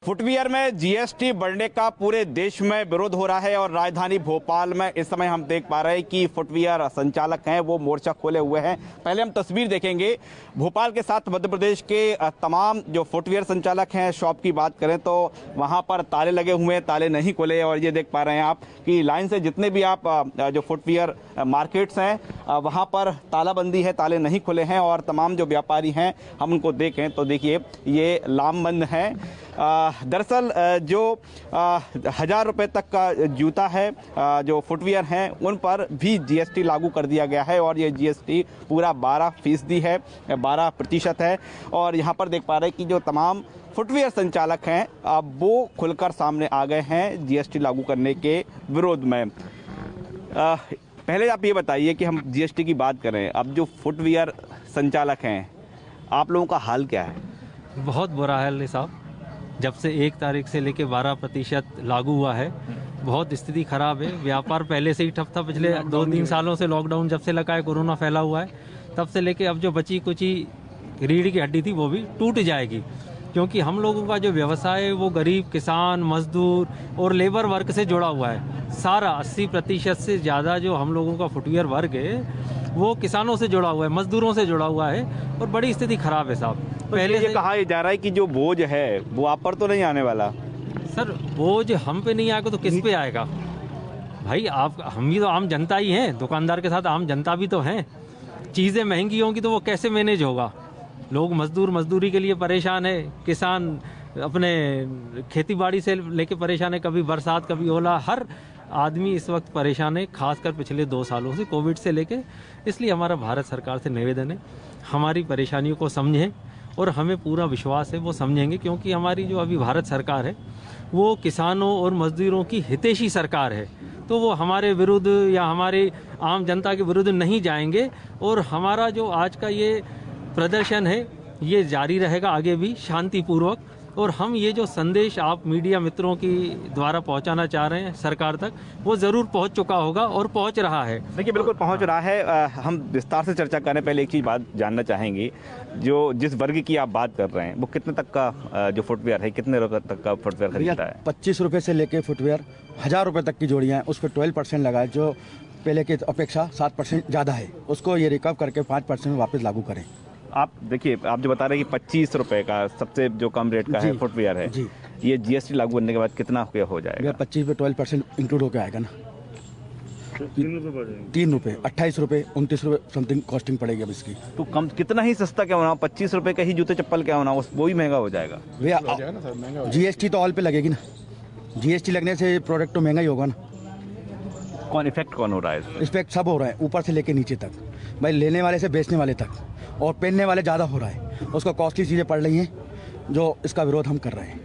Footwear में GST बढ़ने का पूरे देश में विरोध हो रहा है और राजधानी भोपाल में इस समय हम देख पा रहे हैं कि फुटवियर संचालक हैं वो मोर्चा खोले हुए हैं। पहले हम तस्वीर देखेंगे भोपाल के साथ मध्य प्रदेश के तमाम जो फुटवियर संचालक हैं शॉप की बात करें तो वहां पर ताले लगे हुए हैं, ताले नहीं खुले। और ये देख पा रहे हैं आप कि लाइन से जितने भी आप जो फुटवियर मार्केट्स हैं वहां पर तालाबंदी है, ताले नहीं खुले हैं और तमाम जो व्यापारी हैं हम उनको देखें तो देखिए ये लामबंद हैं। दरअसल जो 1000 रुपये तक का जूता है जो फुटवियर हैं उन पर भी जीएसटी लागू कर दिया गया है और ये जीएसटी पूरा 12% है, 12% है। और यहाँ पर देख पा रहे हैं कि जो तमाम फुटवियर संचालक हैं अब वो खुलकर सामने आ गए हैं जीएसटी लागू करने के विरोध में। पहले आप ये बताइए कि हम जीएसटी की बात करें, अब जो फुटवियर संचालक हैं आप लोगों का हाल क्या है? बहुत बुरा हाल है साहब। जब से 1 तारीख से लेके 12% लागू हुआ है, बहुत स्थिति खराब है। व्यापार पहले से ही ठप था। पिछले 2-3 सालों से लॉकडाउन जब से लगा है, कोरोना फैला हुआ है, तब से लेके अब जो बची कुची रीढ़ की हड्डी थी वो भी टूट जाएगी, क्योंकि हम लोगों का जो व्यवसाय है वो गरीब किसान, मजदूर और लेबर वर्ग से जुड़ा हुआ है। सारा 80% से ज़्यादा जो हम लोगों का फुटवियर वर्ग है वो किसानों से जुड़ा हुआ है, मजदूरों से जुड़ा हुआ है और बड़ी स्थिति खराब है साहब। पहले ये कहा जा रहा है कि जो बोझ है वो आप पर तो नहीं आने वाला। सर बोझ हम पे नहीं आएगा तो किस पे आएगा भाई? हम भी तो आम जनता ही हैं, दुकानदार के साथ आम जनता भी तो हैं। चीज़ें महंगी होंगी तो वो कैसे मैनेज होगा? लोग मजदूरी के लिए परेशान है, किसान अपने खेती बाड़ी से लेके परेशान है, कभी बरसात कभी ओला, हर आदमी इस वक्त परेशान है, खासकर पिछले 2 सालों से कोविड से लेके। इसलिए हमारा भारत सरकार से निवेदन है हमारी परेशानियों को समझें और हमें पूरा विश्वास है वो समझेंगे, क्योंकि हमारी जो अभी भारत सरकार है वो किसानों और मजदूरों की हितैषी सरकार है, तो वो हमारे विरुद्ध या हमारे आम जनता के विरुद्ध नहीं जाएंगे। और हमारा जो आज का ये प्रदर्शन है ये जारी रहेगा आगे भी शांतिपूर्वक। और हम ये जो संदेश आप मीडिया मित्रों की द्वारा पहुंचाना चाह रहे हैं सरकार तक, वो ज़रूर पहुंच चुका होगा और पहुंच रहा है। देखिए बिल्कुल पहुंच रहा है। हम विस्तार से चर्चा करने पहले एक चीज़ बात जानना चाहेंगे, जो जिस वर्ग की आप बात कर रहे हैं वो कितने तक का जो फुटवियर है, कितने रुपये तक का फुटवियर खरीदता है? 25 रुपये से लेके फुटवियर 1000 रुपये तक की जोड़ियाँ हैं, उस पर 12% लगा है, जो पहले की अपेक्षा 7% ज़्यादा है। उसको ये रिकवर करके 5% में वापस लागू करें। आप देखिए, आप जो बता रहे हैं कि 25 रुपये का सबसे जो कम रेट का है फुटवियर है, ये जीएसटी लागू करने के बाद कितना हो जाएगा? 25 पे 12% इंक्लूड होकर आएगा ना, 3 रुपये 28 रुपये 29 रुपये समथिंग कॉस्टिंग पड़ेगी अब इसकी। तो कम कितना ही सस्ता क्या होना, 25 रुपये का ही जूते चप्पल क्या होना, वो ही महंगा हो जाएगा। जीएसटी तो ऑल पे लगेगी ना, जीएसटी लगने से प्रोडक्ट तो महंगा ही होगा ना। इफेक्ट कौन हो रहा है? इफेक्ट सब हो रहा है, ऊपर से लेके नीचे तक, भाई लेने वाले से बेचने वाले तक, और पहनने वाले ज़्यादा हो रहा है। उसको कॉस्टली चीज़ें पड़ रही हैं जो इसका विरोध हम कर रहे हैं।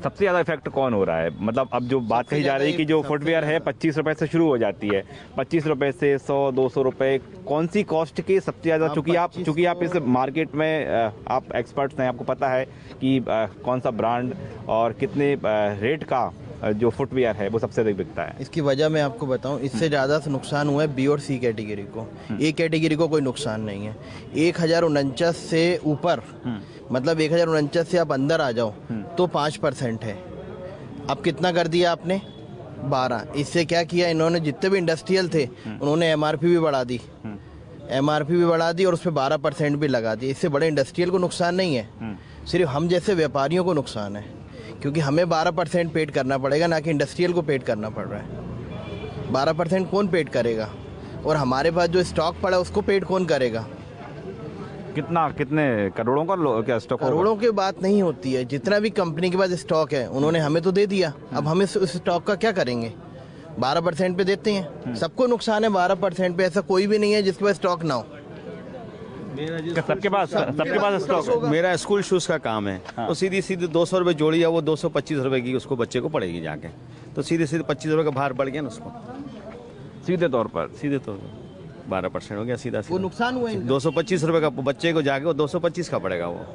सबसे ज़्यादा इफेक्ट कौन हो रहा है? मतलब अब जो बात कही जा रही है कि जो फुटवियर है 25 रुपये से शुरू हो जाती है, 25 रुपये से 100-200 रुपये, कौन सी कॉस्ट की सबसे ज़्यादा? चूँकि आप इस मार्केट में आप एक्सपर्ट्स हैं, आपको पता है कि कौन सा ब्रांड और कितने रेट का जो फुटवियर है वो सबसे अधिक बिकता है। इसकी वजह मैं आपको बताऊं, इससे ज़्यादा नुकसान हुआ है बी और सी कैटेगरी को। ए कैटेगरी को कोई नुकसान नहीं है। 1049 से ऊपर, मतलब 1049 से आप अंदर आ जाओ तो 5% है। अब कितना कर दिया आपने? 12। इससे क्या किया इन्होंने, जितने भी इंडस्ट्रियल थे उन्होंने एमआरपी भी बढ़ा दी, एमआरपी भी बढ़ा दी और उस पर 12% भी लगा दी। इससे बड़े इंडस्ट्रियल को नुकसान नहीं है, सिर्फ हम जैसे व्यापारियों को नुकसान है, क्योंकि हमें 12% पेड करना पड़ेगा, ना कि इंडस्ट्रियल को पेड करना पड़ रहा है। 12% कौन पेड करेगा? और हमारे पास जो स्टॉक पड़ा है उसको पेड कौन करेगा? कितने करोड़ों का क्या स्टॉक? करोड़ों की बात नहीं होती है, जितना भी कंपनी के पास स्टॉक है उन्होंने हमें तो दे दिया, अब हम इस स्टॉक का क्या करेंगे? 12% पे देते हैं, सबको नुकसान है 12% पे। ऐसा कोई भी नहीं है जिसके पास स्टॉक ना हो। सबके पास स्टॉक। मेरा स्कूल शूज का काम है, तो सीधी 200 रुपये जोड़ी है, वो 225 रुपये की उसको बच्चे को पड़ेगी जाके, तो सीधे 25 रुपये का भार बढ़ गया ना उसको, सीधे तौर पर 12% हो गया सीधा। वो नुकसान हुआ है। 225 रुपये का बच्चे को जाके वो 225 का पड़ेगा, वो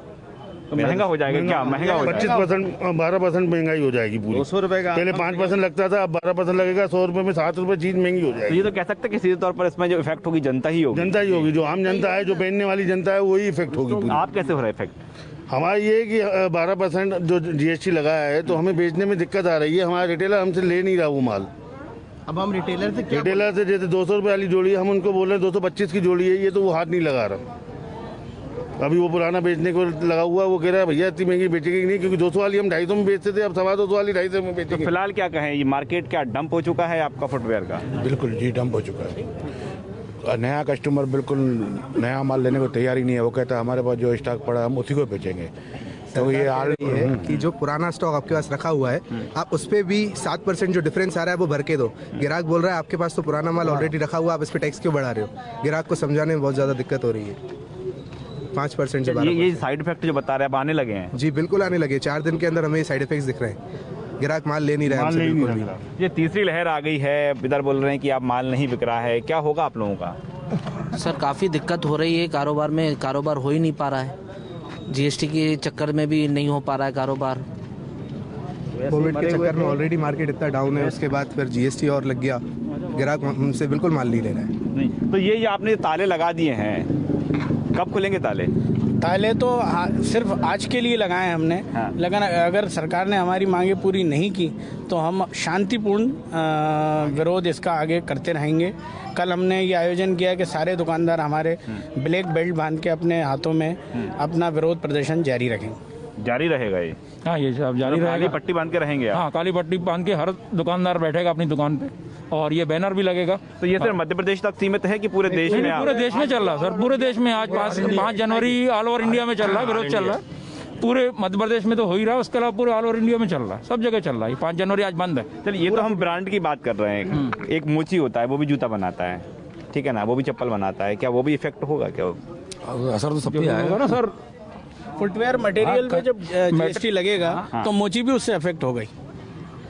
तो महंगा हो जाएगा। क्या महंगा हो जाएगा? 25% 12% महंगाई हो जाएगी पूरी। 200 रुपये का पहले 5% लगता था, अब 12% लगेगा। 100 रुपये में 7 रुपये चीज महंगी हो तो जाएगी। ये तो कह सकते हैं कि सीधे तौर पर इसमें जो इफेक्ट होगी जनता ही होगी। जनता ही होगी, जो आम जनता है, जो पहनने वाली जनता है, वही इफेक्ट होगी। आप कैसे हो रहा है इफेक्ट? हमारा ये है कि 12% जो GST लगाया है तो हमें बेचने में दिक्कत आ रही है। हमारा रिटेलर हमसे ले नहीं रहा वो माल। अब हम रिटेलर से क्या रिटेलर से जैसे 200 रुपये वाली जोड़ी है, हम उनको बोल रहे हैं 225 की जोड़ी है, ये तो वो हाथ नहीं लगा रहा। अभी वो पुराना बेचने को लगा हुआ, वो कह रहा है भैया इतनी महंगी बेचेगी नहीं, क्योंकि 200 वाली हम 250 में बेचते थे, अब 225 वाली 250 में तो बेचेंगे। फिलहाल क्या कहें, ये मार्केट क्या डंप हो चुका है आपका फुटवेयर का? बिल्कुल जी, डंप हो चुका है। नया कस्टमर बिल्कुल नया माल लेने को तैयार ही नहीं है। वो कहता है हमारे पास जो स्टॉक पड़ा है हम उसी को बेचेंगे। तो ये हाल है कि जो पुराना स्टॉक आपके पास रखा हुआ है, आप उस पर भी 7% जो डिफरेंस आ रहा है वो भर के दो। ग्राहक बोल रहा है आपके पास तो पुराना माल ऑलरेडी रखा हुआ, आप इस पर टैक्स क्यों बढ़ा रहे हो? ग्राहक को समझाने में बहुत ज़्यादा दिक्कत हो रही है। 5% से 12%। ये साइड इफेक्ट जो बता रहे हैं अब आने लगे हैं? जी बिल्कुल आने लगे। 4 दिन के अंदर हमें ये साइड इफेक्ट्स दिख रहे हैं। ग्राहक माल ले नहीं रहा है हमसे बिल्कुल भी। ये तीसरी लहर आ गई है, इधर बोल रहे हैं कि अब माल नहीं बिक रहा है, क्या होगा आप लोगों का? सर काफ़ी दिक्कत हो रही है कारोबार में, कारोबार हो ही नहीं पा रहा है। GST के चक्कर में भी नहीं हो पा रहा है कारोबार। कोविड के चक्कर में ऑलरेडी मार्केट इतना डाउन है, उसके बाद फिर GST और लग गया, ग्राहक हमसे बिल्कुल माल नहीं ले रहा है। नहीं तो ये आपने ताले लगा दिए हैं, कब खुलेंगे ताले? ताले तो सिर्फ आज के लिए लगाए हमने। हाँ। लेकिन अगर सरकार ने हमारी मांगे पूरी नहीं की तो हम शांतिपूर्ण विरोध इसका आगे करते रहेंगे। कल हमने ये आयोजन किया कि सारे दुकानदार हमारे ब्लैक बेल्ट बांध के अपने हाथों में अपना विरोध प्रदर्शन जारी रखेंगे। जारी रहेगा ये? हाँ, ये सब जारी काली रहेगा। पट्टी बांध के रहेंगे आप? हाँ, काली पट्टी बांध के हर दुकानदार बैठेगा अपनी दुकान पे और ये बैनर भी लगेगा। तो ये सिर्फ मध्य प्रदेश तक सीमित है कि पूरे देश में? पूरे देश में चल रहा सर, पूरे देश में। आज 5 जनवरी ऑल ओवर इंडिया में चल रहा है, विरोध चल रहा है। पूरे मध्य प्रदेश में तो हो ही रहा है, उसके अलावा पूरे ऑल ओवर इंडिया में चल रहा है, सब जगह चल रहा है। 5 जनवरी आज बंद है। चलिए, ये तो हम ब्रांड की बात कर रहे हैं। एक मोची होता है, वो भी जूता बनाता है, ठीक है ना, वो भी चप्पल बनाता है, क्या वो भी इफेक्ट होगा? क्या असर तो सब पे आएगा ना सर। फुटवेयर मटेरियल पे जब GST लगेगा तो मोची भी उससे अफेक्ट हो गई।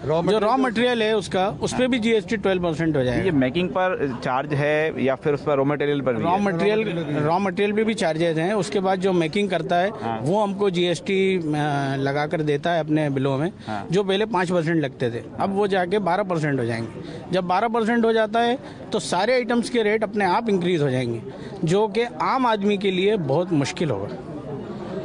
जो रॉ मटेरियल है उसका, उस पर भी GST 12% हो जाएगा। ये मेकिंग पर चार्ज है या फिर उस पर रॉ मटेरियल पर? रॉ मटेरियल पे भी चार्जेस हैं। उसके बाद जो मेकिंग करता है वो हमको GST लगा कर देता है अपने बिलों में। जो पहले 5% लगते थे, अब वो जाके 12% हो जाएंगे। जब 12% हो जाता है तो सारे आइटम्स के रेट अपने आप इंक्रीज हो जाएंगे, जो कि आम आदमी के लिए बहुत मुश्किल होगा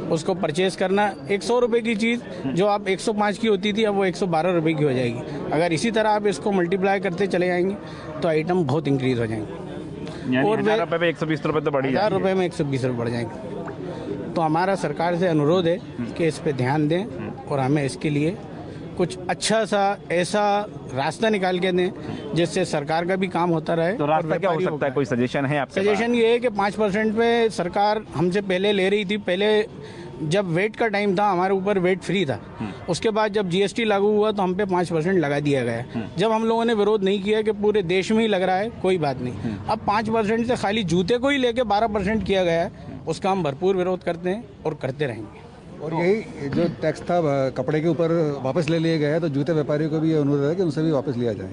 उसको परचेज करना। 100 रुपये की चीज़ जो आप 105 की होती थी, अब वो 112 रुपये की हो जाएगी। अगर इसी तरह आप इसको मल्टीप्लाई करते चले जाएंगे तो आइटम बहुत इंक्रीज हो जाएंगे। और 1000 रुपये पे 120 रुपये तो बढ़ 1000 रुपये में 120 रुपये बढ़ जाएंगे। तो हमारा सरकार से अनुरोध है कि इस पर ध्यान दें और हमें इसके लिए कुछ अच्छा सा ऐसा रास्ता निकाल के दें जिससे सरकार का भी काम होता रहे। तो रास्ता क्या हो सकता है? कोई सजेशन है आपके? सजेशन ये है कि 5% पे सरकार हमसे पहले ले रही थी। पहले जब वेट का टाइम था हमारे ऊपर वेट फ्री था, उसके बाद जब GST लागू हुआ तो हम पे 5% लगा दिया गया। जब हम लोगों ने विरोध नहीं किया कि पूरे देश में ही लग रहा है, कोई बात नहीं। अब 5% से खाली जूते को ही लेके 12% किया गया है, उसका हम भरपूर विरोध करते हैं और करते रहेंगे। और यही जो टैक्स था कपड़े के ऊपर वापस ले लिया गया है, तो जूते व्यापारियों को भी ये अनुरोध है कि उनसे भी वापस लिया जाए।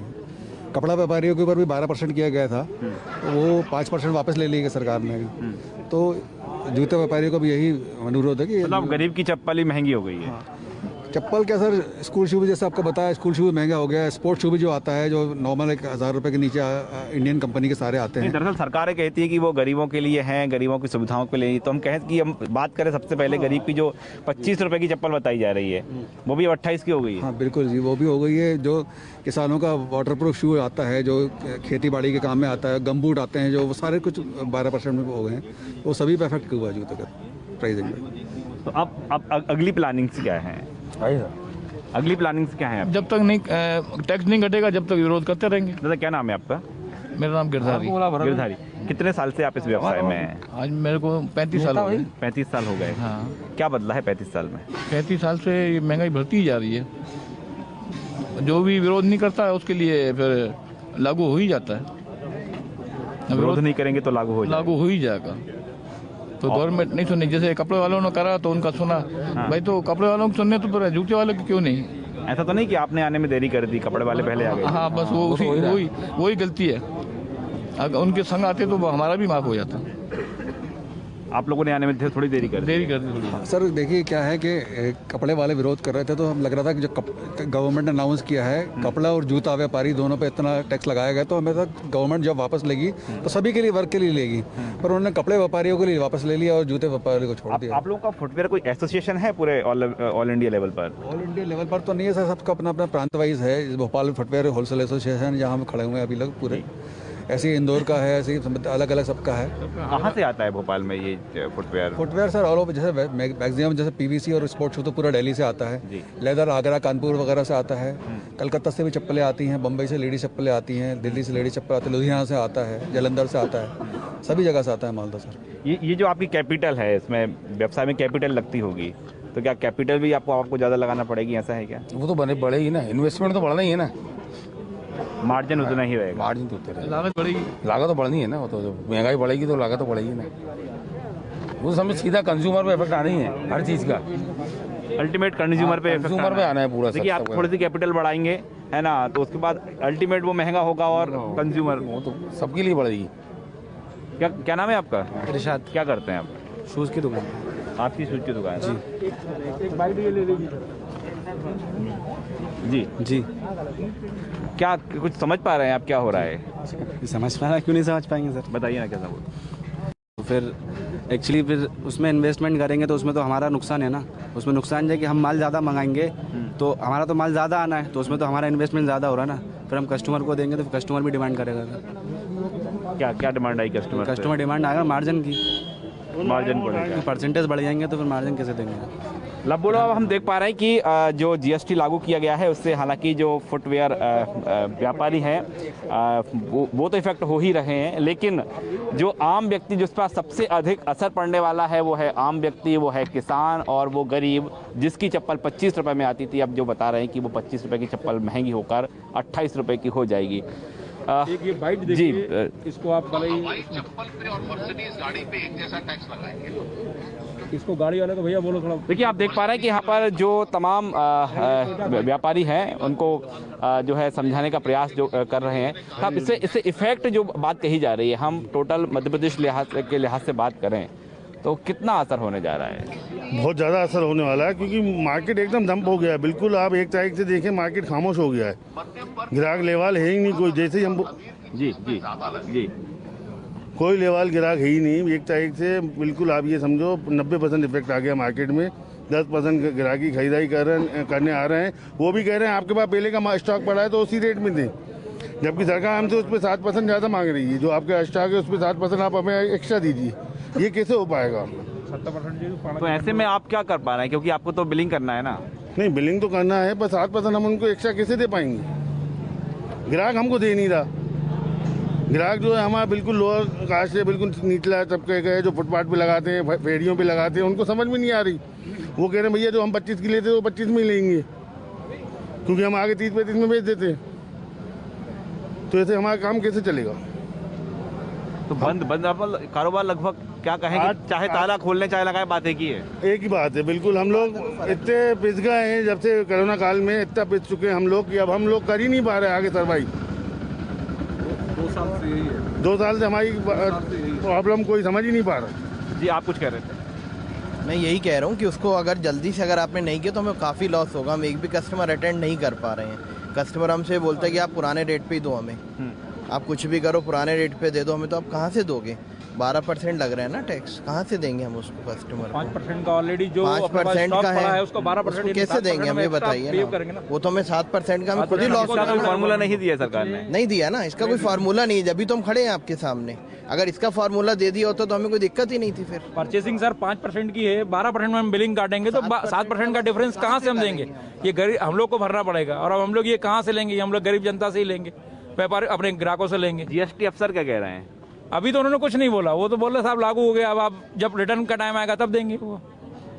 कपड़ा व्यापारियों के ऊपर भी 12% किया गया था, तो वो 5% वापस ले लिया सरकार ने भी। तो जूते व्यापारियों को भी यही अनुरोध है कि मतलब गरीब की चप्पल ही महंगी हो गई है। चप्पल क्या सर, स्कूल शू भी जैसे आपको बताया, स्कूल शू भी महंगा हो गया है। स्पोर्ट्स शू भी जो आता है, जो नॉर्मल 1000 रुपये के नीचे इंडियन कंपनी के सारे आते हैं। दरअसल सरकारें कहती है कि वो गरीबों के लिए हैं, गरीबों की सुविधाओं के लिए। तो हम कहें कि हम बात करें सबसे पहले गरीब की, जो 25 रुपये की चप्पल बताई जा रही है, वो भी 28 की हो गई है। हाँ बिल्कुल जी, वो भी हो गई है। जो किसानों का वाटर प्रूफ शू आता है, जो खेती बाड़ी के काम में आता है, गम बूट आते हैं, जो वो सारे कुछ 12% में हो गए हैं। वो सभी पे इफेक्ट हुआ है जूते का प्राइसिंग में। तो अब अगली प्लानिंग क्या है? अगली प्लानिंग क्या है? जब तक नहीं टैक्स नहीं घटेगा जब तक विरोध करते रहेंगे। दादा क्या नाम है आपका? मेरा नाम गिरधारी। गिरधारी, कितने साल से आप इस व्यवसाय में हैं? आज मेरे को 35 साल हो गए। 35 साल हो गए। हाँ। क्या बदला है 35 साल में? 35 साल से ये महंगाई बढ़ती ही जा रही है। जो भी विरोध नहीं करता है उसके लिए फिर लागू हो ही जाता है। विरोध नहीं करेंगे तो लागू हो ही जाएगा। तो गवर्नमेंट नहीं सुनी, जैसे कपड़े वालों ने करा तो उनका सुना। भाई तो कपड़े वालों को सुनने तो फिर जूते वालों की क्यों नहीं? ऐसा तो नहीं कि आपने आने में देरी कर दी, कपड़े वाले पहले आ गए? हाँ, बस वही गलती है। अगर उनके संग आते तो हमारा भी माफ हो जाता। आप लोगों ने आने में थोड़ी देरी कर दी। सर देखिए क्या है कि कपड़े वाले विरोध कर रहे थे, तो हम लग रहा था कि जो गवर्नमेंट ने अनाउंस किया है कपड़ा और जूता व्यापारी दोनों पे इतना टैक्स लगाया गया, तो हमें तक गवर्नमेंट जब वापस लेगी तो सभी के लिए वर्क के लिए लेगी, पर उन्होंने कपड़े व्यापारियों के लिए वापस ले लिया और जूते व्यापारी को छोड़ दिया। आप लोगों का फुटवेयर कोई एसोसिएशन है पूरे ऑल इंडिया लेवल पर? ऑल इंडिया लेवल पर तो नहीं है सर, सबका अपना अपना प्रांत वाइज है। भोपाल फुटवेयर होलसेल एसोसिएशन जहाँ हम खड़े हुए हैं अभी लोग पूरे, ऐसे इंदौर का है, ऐसे अलग अलग सबका है। कहाँ से आता है भोपाल में ये footwear? Footwear sir all over, जैसे मैक्सिमम जैसे पीवीसी और स्पोर्ट्स शू तो पूरा दिल्ली से आता है, लेदर आगरा कानपुर वगैरह से आता है, कलकत्ता से भी चप्पलें आती हैं, बम्बई से लेडी चप्पलें आती हैं, दिल्ली से लेडी चप्पल आती है, लुधियाना से आता है, जालंधर से आता है, सभी जगह से आता है मालदा सर। ये जो आपकी कैपिटल है, इसमें व्यवसाय में कैपिटल लगती होगी, तो क्या कैपिटल भी आपको ज़्यादा लगाना पड़ेगी, ऐसा है क्या? वो तो बढ़ेगी ना, इन्वेस्टमेंट तो बढ़ना ही है ना, मार्जिन उतना ही रहेगा। मार्जिन तो उतना लागत बढ़ेगी, लागत तो बढ़नी है ना, वो तो महंगाई बढ़ेगी तो लागत तो बढ़ेगी ना, वो समझ सीधा कंज्यूमर पे इफेक्ट आना ही है हर चीज़ का, अल्टीमेट कंज्यूमर पे आना है पूरा। देखिए आप थोड़ी सी कैपिटल बढ़ाएंगे है ना, तो उसके बाद अल्टीमेट वो महंगा होगा और कंज्यूमर वो तो सबके लिए बढ़ेगी। क्या नाम है आपका? इरशाद। क्या करते हैं आप? शूज़ की दुकान। आपकी शूज़ की दुकान? जी जी। क्या कुछ समझ पा रहे हैं आप क्या हो रहा है? समझ पा रहा है, क्यों नहीं समझ पाएंगे सर? बताइए ना कैसा बोल। तो फिर एक्चुअली फिर उसमें इन्वेस्टमेंट करेंगे तो उसमें तो हमारा नुकसान है ना, उसमें नुकसान है कि हम माल ज़्यादा मंगाएंगे तो हमारा तो माल ज़्यादा आना है, तो उसमें तो हमारा इन्वेस्टमेंट ज़्यादा हो रहा है ना, फिर हम कस्टमर को देंगे तो फिर कस्टमर भी डिमांड करेगा सर। क्या डिमांड आई कस्टमर डिमांड आएगा मार्जिन की, मार्जिन बढ़ेगा, परसेंटेज बढ़ जाएंगे तो फिर मार्जिन कैसे देंगे? लबोलो अब हम देख पा रहे हैं कि जो जीएसटी लागू किया गया है उससे हालांकि जो फुटवेयर व्यापारी हैं वो तो इफेक्ट हो ही रहे हैं, लेकिन जो आम व्यक्ति जिस पर सबसे अधिक असर पड़ने वाला है वो है आम व्यक्ति, वो है किसान और वो गरीब जिसकी चप्पल 25 रुपये में आती थी, अब जो बता रहे हैं कि वो 25 रुपये की चप्पल महंगी होकर 28 रुपये की हो जाएगी। एक ये बाइट जी इसको आप चप्पल पे और मर्सिडीज गाड़ी पे एक जैसा टैक्स लगाएंगे, इसको गाड़ी वाले को भैया बोलो थोड़ा। देखिए आप देख पा रहे हैं कि यहाँ पर जो तमाम व्यापारी हैं उनको जो है समझाने का प्रयास जो कर रहे हैं। अब इससे इफेक्ट जो बात कही जा रही है, हम टोटल मध्य प्रदेश के लिहाज से बात करें तो कितना असर होने जा रहा है? बहुत ज़्यादा असर होने वाला है, क्योंकि मार्केट एकदम डंप हो गया है। बिल्कुल आप 1 तारीख से देखें मार्केट खामोश हो गया है, ग्राहक लेवाल है ही नहीं कोई। जैसे ही हम जी कोई लेवाल ग्राहक है ही नहीं 1 तारीख से। बिल्कुल आप ये समझो 90% इफेक्ट आ गया मार्केट में। 10% ग्राहकी खरीदारी करने आ रहे हैं, वो भी कह रहे हैं आपके पास पहले का स्टॉक पड़ा है तो उसी रेट में दें, जबकि सरकार हमसे उस पर 7% ज़्यादा मांग रही है। जो आपका स्टॉक है उस पर 7% आप हमें एक्स्ट्रा दीजिए, ये कैसे हो पाएगा? तो ऐसे में आप क्या कर पा रहे हैं, क्योंकि आपको तो बिलिंग करना है ना? नहीं, बिलिंग तो करना है, पर 7% हम उनको एक्स्ट्रा कैसे दे पाएंगे? ग्राहक हमको दे नहीं रहा। ग्राहक जो है हमारा बिल्कुल लोअर कास्ट से बिल्कुल निचला तबके का है, जो फुटपाथ पे लगाते हैं, फेड़ियों पे लगाते हैं, उनको समझ में नहीं आ रही। वो कह रहे हैं भैया जो हम 25 की लेते हैं वो 25 में ही लेंगे, क्योंकि हम आगे 30-35 में बेच देते हैं। तो ऐसे हमारा काम कैसे चलेगा? तो बंद कारोबार लगभग क्या कहेंगे, चाहे ताला खोलने चाहे लगाए, बात एक ही है। एक ही बात है, बिल्कुल। हम लोग इतने पिस गए हैं जब से कोरोना काल में, इतना पिस चुके हैं हम लोग कि अब हम लोग कर ही नहीं पा रहे आगे सर्वाइव। 2 साल से हमारी प्रॉब्लम कोई समझ ही नहीं पा रहा। जी आप कुछ कह रहे थे? मैं यही कह रहा हूँ कि उसको अगर जल्दी से अगर आपने नहीं किया तो हमें काफ़ी लॉस होगा। हम एक भी कस्टमर अटेंड नहीं कर पा रहे हैं। कस्टमर हमसे बोलते हैं कि आप पुराने रेट पे ही दो हमें, आप कुछ भी करो पुराने रेट पे दे दो हमें। तो आप कहाँ से दोगे? 12% लग रहा है ना टैक्स, कहाँ से देंगे हम उसको कस्टमर? 5% का ऑलरेडी जो 5% का है उसको 12% कैसे देंगे हमें बताइए ना? वो तो हमें 7% का हमें खुद ही लॉस। फार्मूला नहीं दिया सरकार ने? नहीं दिया ना, इसका कोई फार्मूला नहीं है, जब भी तो हम खड़े हैं आपके सामने। अगर इसका फार्मूला दे दिया होता तो हमें कोई दिक्कत ही नहीं थी। फिर परचेसिंग सर 5% की है, 12% में हम बिलिंग काटेंगे तो 7% का डिफरेंस कहाँ से हम देंगे? ये गरीब हम लोग को भरना पड़ेगा, और अब हम लोग ये कहाँ से लेंगे? हम लोग गरीब जनता से ही लेंगे, व्यापारी अपने ग्राहकों से लेंगे। जीएसटी अफसर क्या कह रहे हैं? अभी तो उन्होंने कुछ नहीं बोला, वो तो बोल रहे साहब लागू हो गया, अब आप जब रिटर्न का टाइम आएगा तब देंगे। वो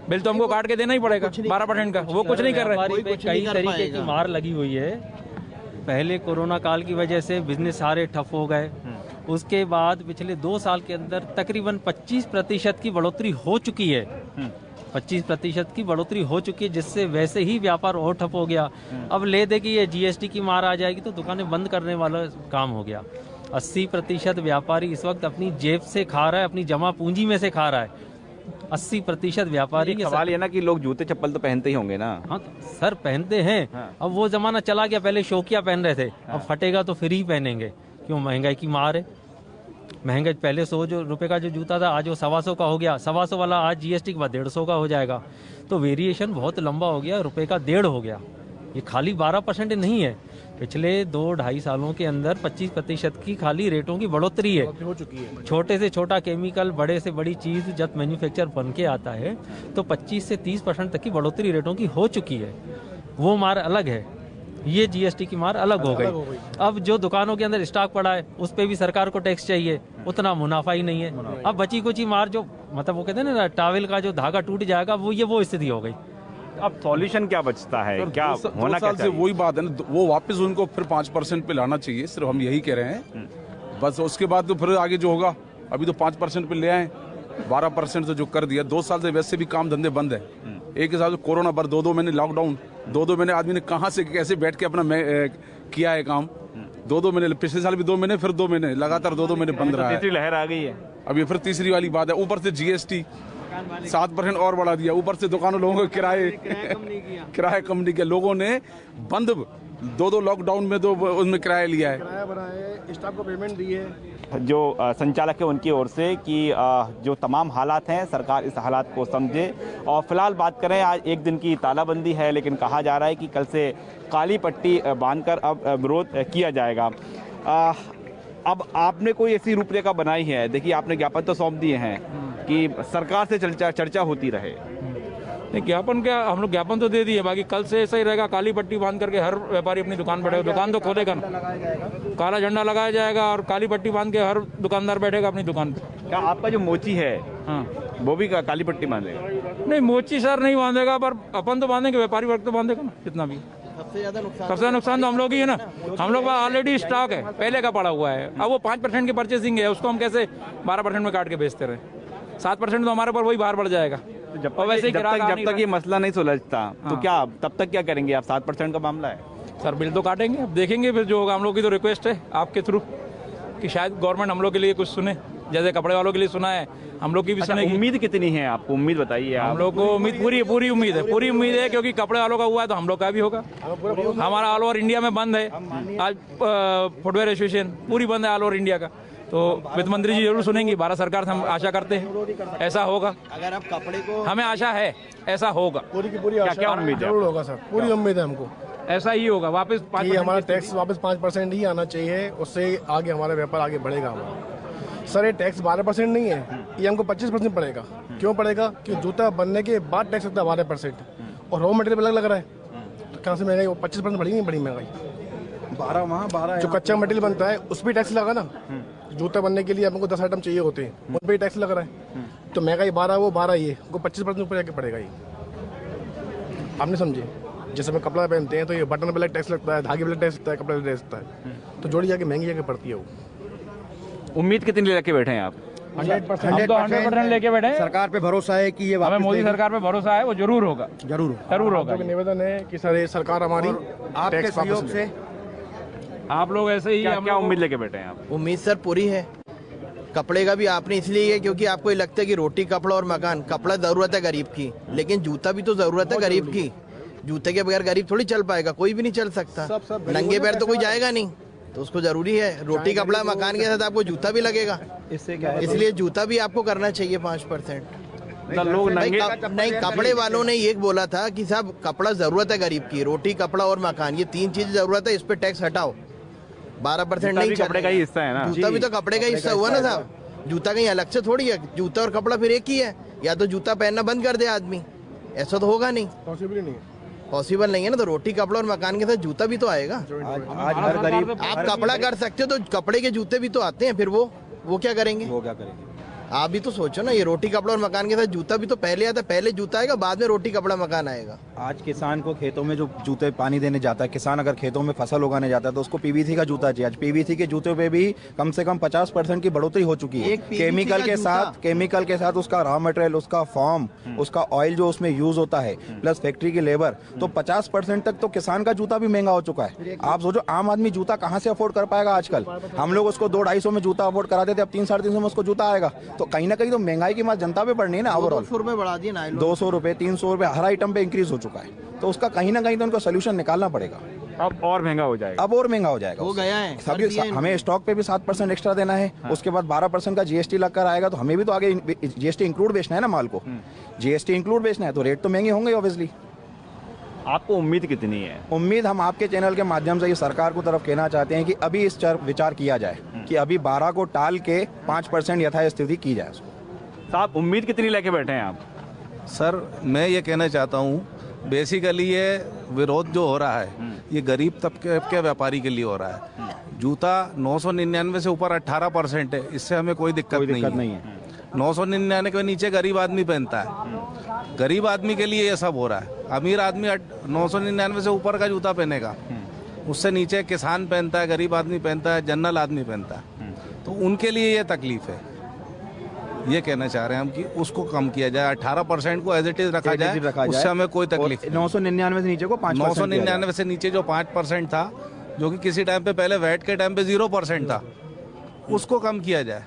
बिल तो हमको काट के देना ही पड़ेगा 12% का, वो कुछ नहीं कर रहे। कई तरीके की मार लगी हुई है। पहले कोरोना काल की वजह से बिजनेस सारे ठप हो गए, उसके बाद पिछले 2 साल के अंदर तकरीबन 25% की बढ़ोतरी हो चुकी है। 25% की बढ़ोतरी हो चुकी है, जिससे वैसे ही व्यापार और ठप हो गया। अब ले दे कि ये जीएसटी की मार आ जाएगी तो दुकानें बंद करने वाला काम हो गया। 80% व्यापारी इस वक्त अपनी जेब से खा रहा है, अपनी जमा पूंजी में से खा रहा है। 80% व्यापारी के सवाल ये ना कि लोग जूते चप्पल तो पहनते ही होंगे ना। हाँ तो सर पहनते हैं। अब वो जमाना चला गया, पहले शौकिया पहन रहे थे, अब फटेगा तो फिर ही पहनेंगे। क्यों? महंगाई की मार है। महंगाई पहले 100 रुपए का जो जूता था आज वो 125 का हो गया, 125 वाला आज जीएसटी के बाद 150 का हो जाएगा। तो वेरिएशन बहुत लंबा हो गया, रुपए का 1.5 हो गया। ये खाली 12% नहीं है, पिछले 2-2.5 सालों के अंदर 25% की खाली रेटों की बढ़ोतरी है। हो चुकी है। छोटे से छोटा केमिकल, बड़े से बड़ी चीज जब मैन्युफैक्चर बन के आता है तो 25 से 30% तक की बढ़ोतरी रेटों की हो चुकी है। वो मार अलग है, ये जीएसटी की मार अलग हो गई। अब जो दुकानों के अंदर स्टॉक पड़ा है उस पे भी सरकार को टैक्स चाहिए, उतना मुनाफा ही नहीं है। अब बची कुची मार जो मतलब वो कहते हैं ना टावल का जो धागा टूट जाएगा, वो स्थिति हो गई। अब सॉल्यूशन क्या बचता है? क्या होना साल से वही बात है ना, वो वापस उनको फिर 5% पे लाना चाहिए, सिर्फ हम यही कह रहे हैं। बस उसके बाद तो फिर आगे जो होगा, अभी तो 5% पे ले आए, 12% से जो कर दिया। 2 साल से वैसे भी काम धंधे बंद है। एक हिसाब से कोरोना पर 2-2 महीने लॉकडाउन, 2-2 महीने आदमी ने कहाँ से कैसे बैठ के अपना किया है काम। 2-2 महीने, पिछले साल भी 2 महीने, फिर 2 महीने लगातार 2-2 महीने बंद रहा है। तीसरी लहर आ गई है, अब ये फिर तीसरी वाली बात है। ऊपर से जीएसटी 7% और बढ़ा दिया, ऊपर से दुकानों लोगों को किराए कम नहीं किया। लोगों ने बंद 2-2 लॉकडाउन में तो उनमें किराया लिया है, किराया भरा है, स्टाफ को पेमेंट दी है। जो संचालक है उनकी ओर से कि जो तमाम हालात हैं सरकार इस हालात को समझे। और फिलहाल बात करें, आज एक दिन की तालाबंदी है, लेकिन कहा जा रहा है कि कल से काली पट्टी बांधकर अब विरोध किया जाएगा। अब आपने कोई ऐसी रूपरेखा बनाई है? देखिए, आपने ज्ञापन तो सौंप दिए हैं कि सरकार से चर्चा होती रहे। ज्ञापन क्या, हम लोग ज्ञापन तो दे दिए, बाकी कल से ऐसा ही रहेगा। काली पट्टी बांध करके हर व्यापारी अपनी दुकान बैठेगा, दुकान तो खोलेगा ना, काला झंडा लगाया जाएगा और काली पट्टी बांध के हर दुकानदार बैठेगा अपनी दुकान पे। क्या आपका जो मोची है, हाँ, वो भी काली पट्टी बांधेगा? नहीं, मोची सर नहीं बांधेगा, पर अपन तो बांधेंगे, व्यापारी वर्ग तो बांधेगा ना जितना भी। सबसे ज्यादा नुकसान तो हम लोग ही है ना। हम लोग का ऑलरेडी स्टॉक है, पहले का पड़ा हुआ है। अब वो 5% की परचेसिंग है, उसको हम कैसे 12% में काट के बेचते रहे? 7% तो हमारे ऊपर वही बाहर बढ़ जाएगा। जब तक ये मसला नहीं सुलझता तो क्या तब तक क्या करेंगे आप? 7% का मामला है सर, बिल तो काटेंगे, अब देखेंगे फिर जो होगा। हम लोग की तो रिक्वेस्ट है आपके थ्रू कि शायद गवर्नमेंट हम लोग के लिए कुछ सुने, जैसे कपड़े वालों के लिए सुना है, हम लोग की भी सुनेगी। उम्मीद कितनी है आपको? उम्मीद बताइए। हम लोग को उम्मीद पूरी उम्मीद है, क्योंकि कपड़े वालों का हुआ है तो हम लोग का भी होगा। हमारा ऑल ओवर इंडिया में बंद है आज, फुटवेयर एसोसिएशन पूरी बंद है ऑल ओवर इंडिया का। तो वित्त मंत्री जी जरूर सुनेंगी, भारत सरकार से हम आशा करते हैं ऐसा होगा। अगर आप कपड़े को, हमें आशा है ऐसा होगा। पूरी की पूरी आशा, क्या उम्मीद है? जरूर होगा सर, पूरी उम्मीद है हमको ऐसा ही होगा। वापस हमारा टैक्स वापस 5% ही आना चाहिए, उससे आगे हमारा व्यापार आगे बढ़ेगा हमारा। सर, ये टैक्स 12% नहीं है, ये हमको 25% पड़ेगा। क्यों पड़ेगा? कि जूता बनने के बाद टैक्स लगता है 12% और रॉ मटेरियल अलग लग रहा है, तो कहाँ से महंगाई? 25% बढ़ी नहीं, बड़ी महंगाई। 12 जो कच्चा मटेरियल बनता है उस पर टैक्स लगा ना। जूता बनने के लिए हमको 10 आइटम चाहिए होते हैं, उन पर टैक्स लग रहा है, तो महंगाई 12 वो 12 ये 25% ऊपर जाके पड़ेगा। ये आपने समझे? जैसे हम कपड़ा पहनते हैं तो ये बटन पे टैक्स लगता है, धागे पे टैक्स लगता है, कपड़े पे टैक्स लगता है, तो जोड़ी जाके महंगी जाके पड़ती है वो। उम्मीद कितनी लेके बैठे हैं आप? 100% लेके बैठे हैं। सरकार पे भरोसा है कि ये हमें मोदी सरकार पे भरोसा है, वो जरूर होगा। जरूर होगा। निवेदन है कि सर ये सरकार हमारी आपके सहयोग से आप लोग ऐसे ही क्या उम्मीद लेके बैठे हैं आप? उम्मीद सर पूरी है। कपड़े का भी आपने इसलिए है क्योंकि आपको ये लगता है कि रोटी, कपड़ा और मकान। कपड़ा जरूरत है गरीब की, लेकिन जूता भी तो जरूरत है गरीब की। जूते के बगैर गरीब थोड़ी चल पाएगा, कोई भी नहीं चल सकता। नंगे पैर तो कोई जाएगा नहीं, तो उसको जरूरी है रोटी, कपड़ा, मकान के साथ आपको जूता भी लगेगा। इसलिए जूता भी आपको करना चाहिए 5%। लोग नहीं, कपड़े वालों ने ये बोला था कि साहब कपड़ा जरूरत है गरीब की, रोटी, कपड़ा और मकान, ये 3 चीज जरूरत है, इस पे टैक्स हटाओ। 12% नहीं, कपड़े का ही हिस्सा है ना। जूता भी तो कपड़े का हिस्सा हुआ ना साहब। जूता कहीं अलग से थोड़ी है, जूता और कपड़ा फिर एक ही है। या तो जूता पहनना बंद कर दे आदमी, ऐसा तो होगा नहीं, पॉसिबल नहीं है ना। तो रोटी, कपड़ा और मकान के साथ जूता भी तो आएगा। आज हर गरीब, आप कपड़ा कर सकते हो तो कपड़े के जूते भी तो आते हैं, फिर वो क्या करेंगे? आप भी तो सोचो ना, ये रोटी कपड़ा और मकान के साथ जूता भी तो पहले आता है। पहले जूता आएगा, बाद में रोटी कपड़ा मकान आएगा। आज किसान को खेतों में जो जूते पानी देने जाता है, किसान अगर खेतों में फसल उगाने जाता है तो उसको पीवीसी का जूता चाहिए। आज पीवीसी के जूते पे भी कम से कम 50% की बढ़ोतरी हो चुकी है। केमिकल के साथ उसका रॉ मटेरियल, उसका फॉर्म, उसका ऑयल जो उसमें यूज होता है, प्लस फैक्ट्री की लेबर, तो 50% तक तो किसान का जूता भी महंगा हो चुका है। आप सोचो आम आदमी जूता कहाँ से अफोर्ड कर पाएगा आजकल। हम लोग उसको 200-250 में जूता अफोर्ड कराते थे, अब 300-350 में उसको जूता आएगा। तो कहीं ना कहीं तो महंगाई की मार जनता पे पड़नी है ना। ओवरऑल 200 रुपए बढ़ा दिए ना, 200 रुपए 300 रुपए हर आइटम पे इंक्रीज हो चुका है। तो उसका कहीं ना कहीं तो उनको सोल्यूशन निकालना पड़ेगा। अब और महंगा हो जाएगा, अब और महंगा हो जाएगा। हो गया है, सभी हमें स्टॉक पे भी 7% एक्स्ट्रा देना है। उसके बाद 12% का जीएसटी लगकर आएगा, तो हमें भी तो आगे जीएसटी इंक्लूड बेचना है ना माल को। जीएसटी इंक्लूड बेचना है तो रेट तो महंगे होंगे ऑब्वियसली। आपको उम्मीद कितनी है? उम्मीद हम आपके चैनल के माध्यम से ये सरकार को तरफ कहना चाहते हैं कि अभी इस विचार किया जाए कि अभी 12 को टाल के 5% यथास्थिति की जाए। साहब उम्मीद कितनी लेके बैठे हैं आप? सर मैं ये कहना चाहता हूँ, बेसिकली ये विरोध जो हो रहा है ये गरीब तबके के व्यापारी के लिए हो रहा है। जूता 999 से ऊपर 18% है, इससे हमें कोई दिक्कत नहीं है। 999 के नीचे गरीब आदमी पहनता है। गरीब आदमी के लिए ये सब हो रहा है। अमीर आदमी 999 से ऊपर का जूता पहनेगा, उससे नीचे किसान पहनता है, गरीब आदमी पहनता है, जनरल आदमी पहनता है। तो उनके लिए ये तकलीफ है। ये कहना चाह रहे हैं हम कि उसको कम किया जाए, 18% को एज इट इज रखा जाए, उससे हमें कोई तकलीफ। 999 से नीचे को 5%, 999 से नीचे जो 5% था, जो कि किसी टाइम पे पहले वैट के टाइम पे 0% था, उसको कम किया जाए,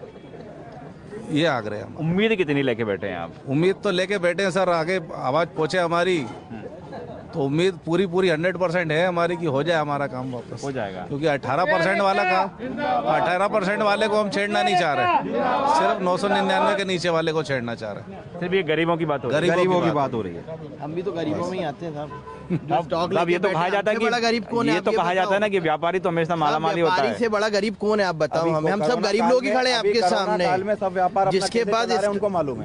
ये आग्रह है। उम्मीद कितनी लेके बैठे हैं आप? उम्मीद तो लेके बैठे हैं सर, आगे आवाज पहुंचे हमारी, तो उम्मीद पूरी 100% है हमारी कि हो जाए हमारा काम वापस। हो जाएगा, क्योंकि 18% वाला काम, 18% वाले को हम छेड़ना नहीं चाह रहे, सिर्फ 999 के नीचे वाले को छेड़ना चाह रहे हैं। सिर्फ ये गरीबों की बात हो रही है। गरीबों की बात हो रही है। हम भी तो गरीबों में ही आते हैं साहब। अब ये तो कहा जाता है कि बड़ा गरीब कौन है? ये तो कहा जाता है ना कि व्यापारी तो हमेशा मालामाली होता है। व्यापारी से बड़ा गरीब कौन है आप बताओ हमें? हम सब गरीब लोग ही खड़े हैं आपके सामने।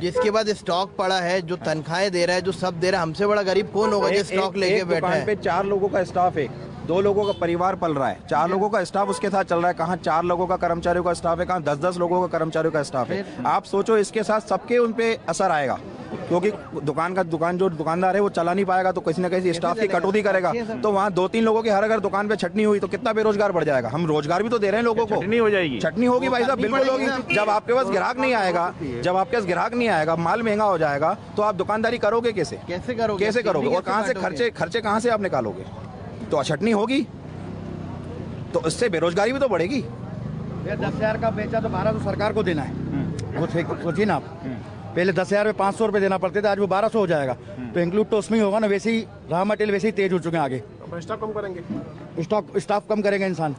जिसके बाद स्टॉक पड़ा है, जो तनख्वाहें दे रहा है, जो सब दे रहा है, हमसे बड़ा गरीब कौन होगा जो स्टॉक लेके बैठा है? 4 लोगों का स्टाफ है, 2 लोगों का परिवार पल रहा है, 4 लोगों का स्टाफ उसके साथ चल रहा है। कहाँ 4 लोगों का कर्मचारियों का स्टाफ है, कहाँ 10-10 लोगों का कर्मचारियों का स्टाफ है। आप सोचो इसके साथ सबके उन पे असर आएगा, क्योंकि जो दुकानदार है वो चला नहीं पाएगा, तो किसी न किसी स्टाफ की कटौती करेगा। तो वहाँ 2-3 लोगों की हर अगर दुकान पे छटनी हुई तो कितना बेरोजगार बढ़ जाएगा। हम रोजगार भी तो दे रहे हैं लोगों को। छटनी हो जाएगी, छटनी होगी भाई साहब, बिल्कुल होगी। जब आपके पास ग्राहक नहीं आएगा, माल महंगा हो जाएगा, तो आप दुकानदारी करोगे कैसे? कैसे करोगे? और कहाँ से खर्चे कहाँ से आप निकालोगे? तो छटनी होगी तो इससे बेरोजगारी भी तो बढ़ेगी। 10,000 का बेचा तो 1200 सरकार को देना है। वो सोचिए ना आप, पहले 10,000 में 500 रुपए देना पड़ते थे, आज वो 1200 हो जाएगा। तो इंक्लूड तो उसमें ही होगा ना। वैसे ही रॉ मटेरियल वैसे ही तेज हो चुके हैं। आगे स्टॉक कम करेंगे, स्टाफ कम करेंगे, इंसान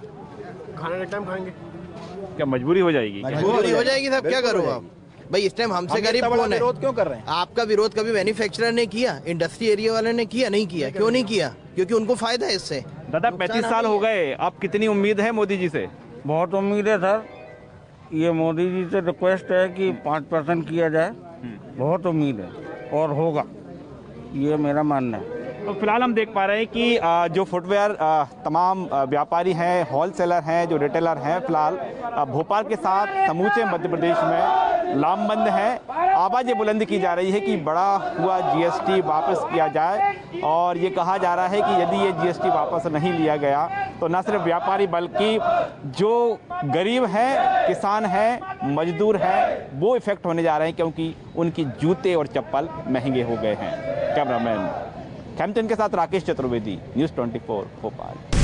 खाने टाइम खाएंगे। क्या मजबूरी हो जाएगी? मजबूरी हो जाएगी साहब, क्या करो आप भाई? इस टाइम हमसे गरीब कौन है? विरोध क्यों कर रहे हैं? आपका विरोध कभी मैन्युफैक्चरर ने किया, इंडस्ट्री एरिया वाले ने किया? नहीं किया। क्यों नहीं किया? क्योंकि उनको फायदा है इससे। दादा 35 साल हो गए, अब कितनी उम्मीद है मोदी जी से? बहुत उम्मीद है सर। ये मोदी जी से रिक्वेस्ट है कि 5% किया जाए, बहुत उम्मीद है और होगा, ये मेरा मानना है। तो फिलहाल हम देख पा रहे हैं कि जो फुटवेयर तमाम व्यापारी हैं, होलसेलर हैं, जो रिटेलर हैं, फिलहाल भोपाल के साथ समूचे मध्य प्रदेश में लामबंद है। आवाज़ें बुलंद की जा रही है कि बड़ा हुआ जीएसटी वापस किया जाए, और ये कहा जा रहा है कि यदि ये जीएसटी वापस नहीं लिया गया तो न सिर्फ व्यापारी बल्कि जो गरीब हैं, किसान हैं, मजदूर हैं, वो इफेक्ट होने जा रहे हैं, क्योंकि उनकी जूते और चप्पल महंगे हो गए हैं। कैमरामैन कैम्पटन के साथ राकेश चतुर्वेदी, न्यूज़ 24 भोपाल।